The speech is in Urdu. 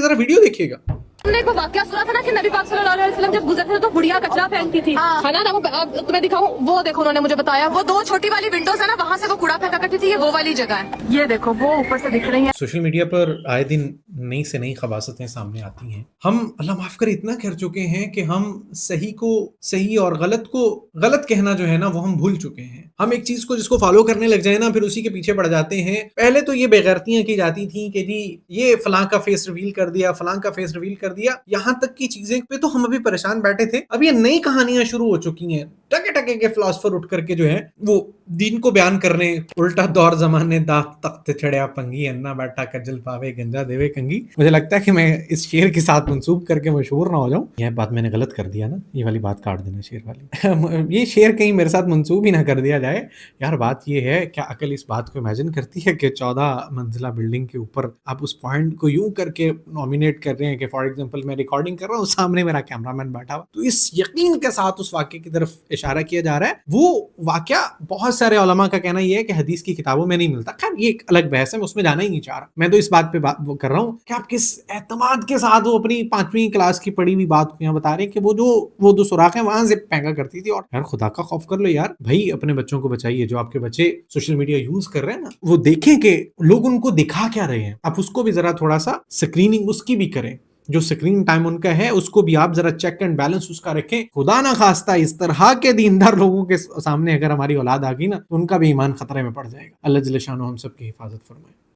ذرا ویڈیو دیکھیے گا. ہم نے ایک واقعہ سنا تھا نا کہ نبی پاک صلی اللہ علیہ وسلم جب گزرتے تھے تو بڑھیا کچرا پھینکتی تھی ہے نا. اب تمہیں دکھاؤں, وہ دیکھو انہوں نے مجھے بتایا, وہ 2 چھوٹی والی ونڈوز ہے نا, وہاں سے وہ کوڑا پھینکا کرتی تھی. یہ وہ والی جگہ ہے, یہ دیکھو وہ اوپر سے دکھ رہی ہے. سوشل میڈیا پر آئے دن نئی سے نئی خباثتیں سامنے آتی ہیں. ہم اللہ معاف کرے اتنا کر چکے ہیں کہ ہم صحیح کو صحیح اور غلط کو غلط کہنا جو ہے نا وہ ہم بھول چکے ہیں. ہم ایک چیز کو جس کو فالو کرنے لگ جائیں نا, پھر اسی کے پیچھے پڑ جاتے ہیں. پہلے تو یہ بے غیرتیاں کی جاتی تھیں کہ جی یہ فلاں کا فیس ریویل کر دیا, فلاں کا فیس ریویل کر دیا. یہاں تک کی چیزیں پہ تو ہم ابھی پریشان بیٹھے تھے. اب یہ نئی کہانیاں شروع ہو چکی ہیں. ٹکے ٹکے کے فلاسفر اٹھ کر کے جو ہے وہ دین کو بیان کرنے, الٹا دور زمانے داغ تخت چڑھیا پنگی, انا بیٹھا کجل پاوے گنجا دیوے کنگی. مجھے لگتا ہے کہ میں اس شعر کے ساتھ منسوب کر کے مشہور نہ ہو جاؤں. یہ بات میں نے غلط کر دیا نا, یہ والی بات کاٹ دینا شعر والی. یہ شعر کہیں میرے ساتھ منسوب ہی نہ کر دیا جائے. یار بات یہ ہے, کیا عقل اس بات کو امیجن کرتی ہے کہ 14 منزلہ بلڈنگ کے اوپر آپ اس پوائنٹ کو یوں کر کے نومینیٹ کر رہے ہیں کہ فار ایگزامپل میں ریکارڈنگ کر رہا ہوں, سامنے میرا کیمرہ مین بیٹھا ہوا. تو اس یقین کے ساتھ اس واقعے کی طرف اشارہ کیا جا رہا ہے. وہ واقعہ بہت سارے علماء کا کہنا یہ ہے کہ حدیث کی کتابوں میں نہیں ملتا. خیر یہ ایک الگ بحث ہے, میں اس میں جانا ہی نہیں چاہ رہا. میں تو اس بات پہ وہ کر رہا ہوں کہ آپ کس اعتماد کے ساتھ وہ اپنی 5ویں کلاس کی پڑھی ہوئی بات کو یہاں بتا رہے ہیں کہ وہ جو سوراخ ہیں وہاں سے پھینکا کرتی تھی. اور یار خدا کا خوف کر لو یار بھائی, اپنے بچوں کو بچائیے. جو آپ کے بچے سوشل میڈیا یوز کر رہے ہیں نا, وہ دیکھیں کہ لوگ ان کو دکھا کیا رہے ہیں. آپ اس کو بھی ذرا تھوڑا سا سکریننگ اس کی بھی کریں. جو سکرین ٹائم ان کا ہے اس کو بھی آپ ذرا چیک اینڈ بیلنس اس کا رکھیں. خدا نہ خواستہ اس طرح کے دیندار لوگوں کے سامنے اگر ہماری اولاد آ گئی نا, تو ان کا بھی ایمان خطرے میں پڑ جائے گا. اللہ جل شانہ ہم سب کی حفاظت فرمائے.